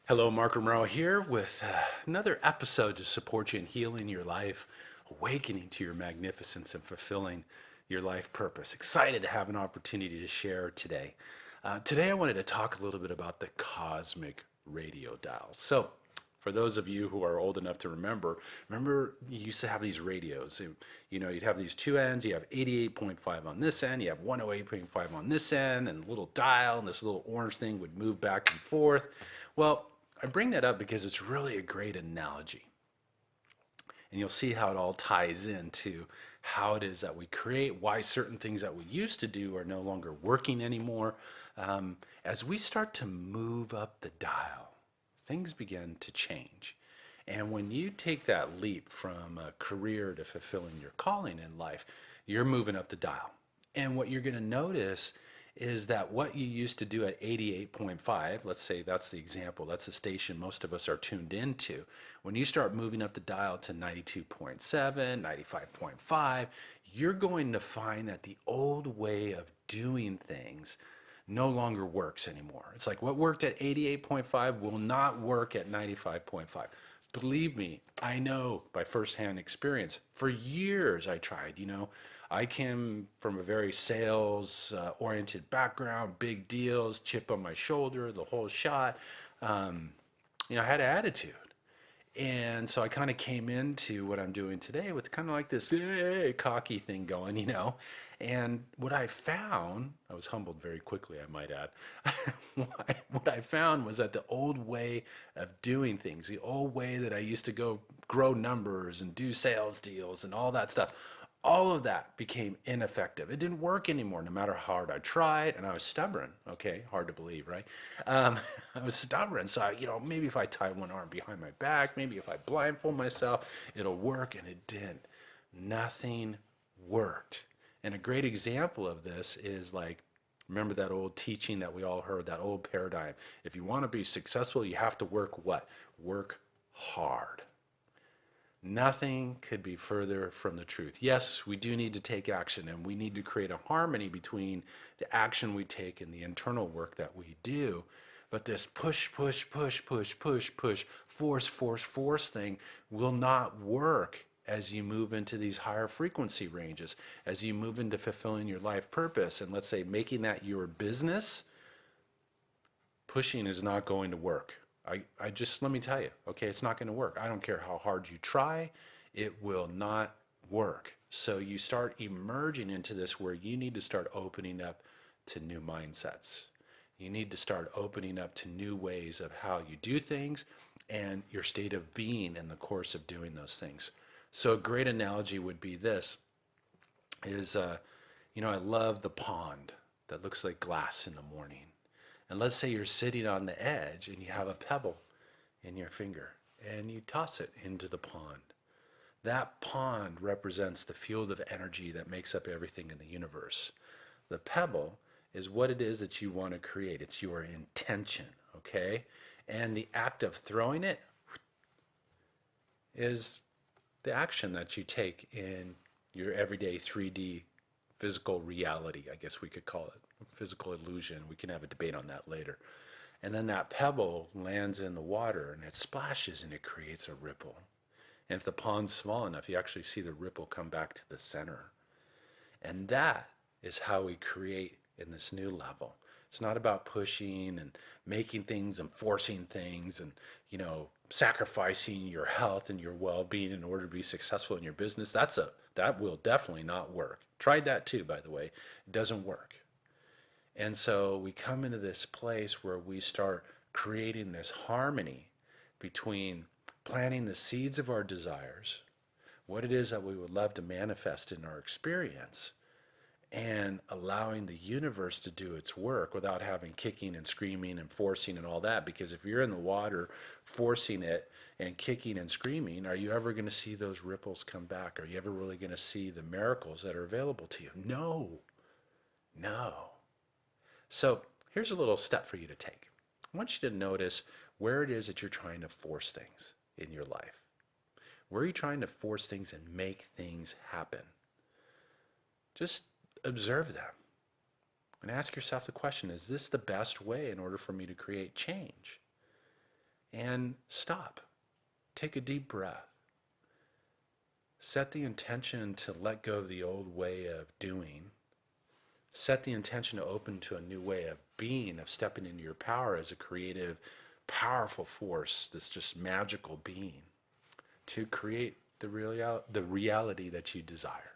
Hello, Mark Romero here with another episode to support you in healing your life, awakening to your magnificence, and fulfilling your life purpose. Excited to have an opportunity to share today. Today, I wanted to talk a little bit about the cosmic radio dial. So, for those of you who are old enough to remember you used to have these radios. You'd have these two ends. You have 88.5 on this end, you have 108.5 on this end, and a little dial, and this little orange thing would move back and forth. Well, I bring that up because it's really a great analogy. And you'll see how it all ties into how it is that we create, why certain things that we used to do are no longer working anymore. As we start to move up the dial, things begin to change. And when you take that leap from a career to fulfilling your calling in life, you're moving up the dial. And what you're going to notice is that what you used to do at 88.5, let's say that's the example, that's the station most of us are tuned into. When you start moving up the dial to 92.7, 95.5, you're going to find that the old way of doing things no longer works anymore. It's like what worked at 88.5 will not work at 95.5. Believe me, I know by firsthand experience. For years I tried. I came from a very sales oriented background, big deals, chip on my shoulder, the whole shot. I had an attitude. And so I kind of came into what I'm doing today with kind of like this cocky thing going. And what I found, I was humbled very quickly, I might add. What I found was that the old way of doing things, the old way that I used to go grow numbers and do sales deals and all that stuff, all of that became ineffective. It didn't work anymore, no matter how hard I tried, and I was stubborn. Okay, hard to believe, right? Um, I was stubborn, so maybe if I tie one arm behind my back, maybe if I blindfold myself, it'll work, and it didn't. Nothing worked. And a great example of this is like, remember that old teaching that we all heard, that old paradigm. If you want to be successful, you have to work what? Work hard. Nothing could be further from the truth. Yes, we do need to take action, and we need to create a harmony between the action we take and the internal work that we do. But this push, push, push, push, push, push, force, force, force thing will not work as you move into these higher frequency ranges, as you move into fulfilling your life purpose. And let's say making that your business, pushing is not going to work. I just, let me tell you, okay, it's not going to work. I don't care how hard you try, it will not work. So you start emerging into this where you need to start opening up to new mindsets. You need to start opening up to new ways of how you do things and your state of being in the course of doing those things. So a great analogy would be this is, I love the pond that looks like glass in the morning. And let's say you're sitting on the edge and you have a pebble in your finger and you toss it into the pond. That pond represents the field of energy that makes up everything in the universe. The pebble is what it is that you want to create. It's your intention, okay? And the act of throwing it is the action that you take in your everyday 3D physical reality, I guess we could call it. Physical illusion. We can have a debate on that later. And then that pebble lands in the water and it splashes and it creates a ripple. And if the pond's small enough, you actually see the ripple come back to the center. And that is how we create in this new level. It's not about pushing and making things and forcing things and, sacrificing your health and your well-being in order to be successful in your business. That will definitely not work. Tried that too, by the way. It doesn't work. And so we come into this place where we start creating this harmony between planting the seeds of our desires, what it is that we would love to manifest in our experience, and allowing the universe to do its work without having kicking and screaming and forcing and all that. Because if you're in the water forcing it and kicking and screaming, are you ever going to see those ripples come back? Are you ever really going to see the miracles that are available to you? No. No. So here's a little step for you to take. I want you to notice where it is that you're trying to force things in your life. Where are you trying to force things and make things happen? Just observe them and ask yourself the question, is this the best way in order for me to create change? and stop. Take a deep breath. Set the intention to let go of the old way of doing. Set the intention to open to a new way of being, of stepping into your power as a creative, powerful force, this just magical being, to create the reality that you desire.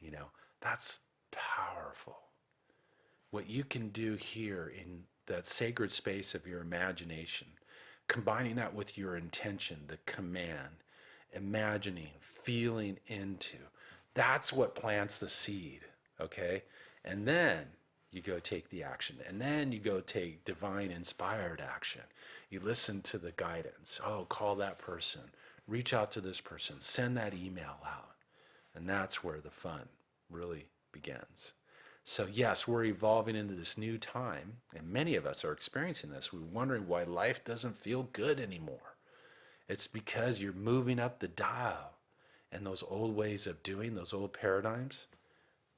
You know, that's powerful. What you can do here in that sacred space of your imagination, combining that with your intention, the command, imagining, feeling into, that's what plants the seed, okay? And then you go take the action. And then you go take divine inspired action. You listen to the guidance. Oh, call that person. Reach out to this person. Send that email out. And that's where the fun really begins. So yes, we're evolving into this new time, and many of us are experiencing this. We're wondering why life doesn't feel good anymore. It's because you're moving up the dial, and those old ways of doing, those old paradigms,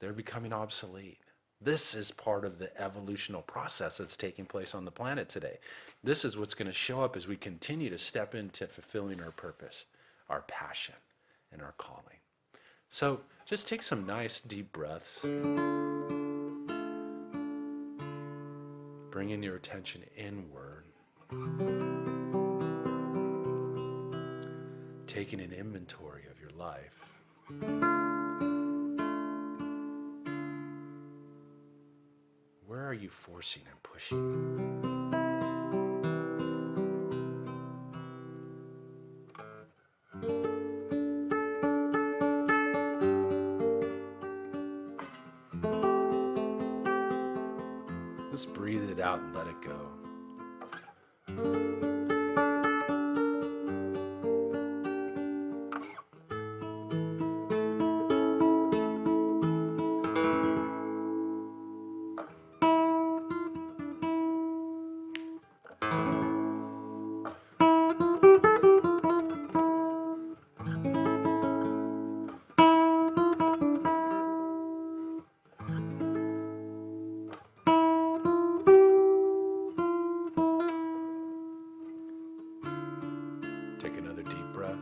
they're becoming obsolete. This is part of the evolutional process that's taking place on the planet today. This is what's going to show up as we continue to step into fulfilling our purpose, our passion, and our calling. So just take some nice deep breaths. Bringing your attention inward. Taking an inventory of your life. Where are you forcing and pushing? Just breathe it out and let it go. Take another deep breath.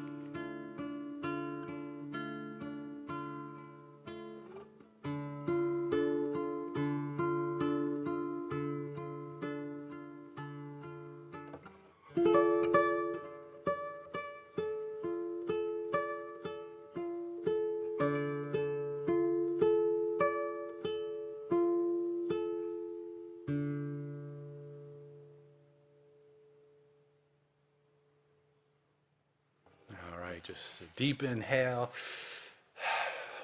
All right, just a deep inhale.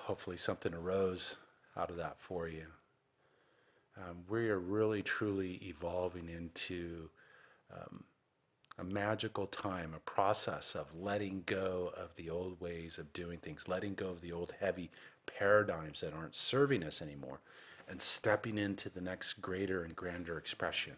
Hopefully something arose out of that for you. We are really, truly evolving into a magical time, a process of letting go of the old ways of doing things, letting go of the old heavy paradigms that aren't serving us anymore, and stepping into the next greater and grander expression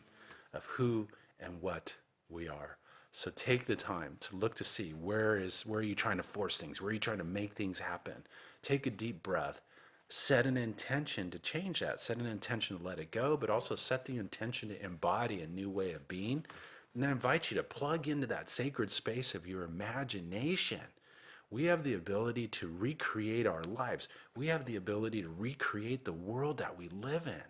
of who and what we are. So take the time to look to see where are you trying to force things, where are you trying to make things happen. Take a deep breath. Set an intention to change that. Set an intention to let it go, but also set the intention to embody a new way of being. And I invite you to plug into that sacred space of your imagination. We have the ability to recreate our lives. We have the ability to recreate the world that we live in.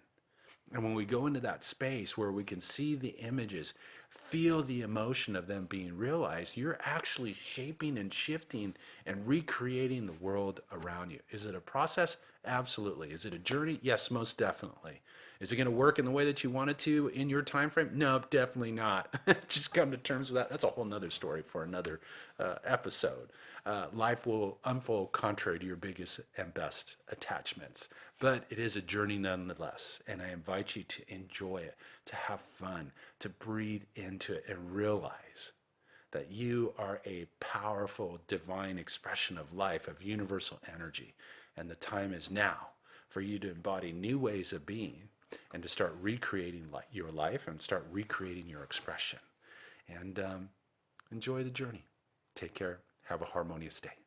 And when we go into that space where we can see the images, feel the emotion of them being realized, you're actually shaping and shifting and recreating the world around you. Is it a process? Absolutely. Is it a journey? Yes, most definitely. Is it going to work in the way that you want it to in your time frame? No, definitely not. Just come to terms with that. That's a whole nother story for another episode. Life will unfold contrary to your biggest and best attachments, but it is a journey nonetheless. And I invite you to enjoy it, to have fun, to breathe into it and realize that you are a powerful divine expression of life, of universal energy. And the time is now for you to embody new ways of being and to start recreating your life and start recreating your expression. And enjoy the journey. Take care. Have a harmonious day.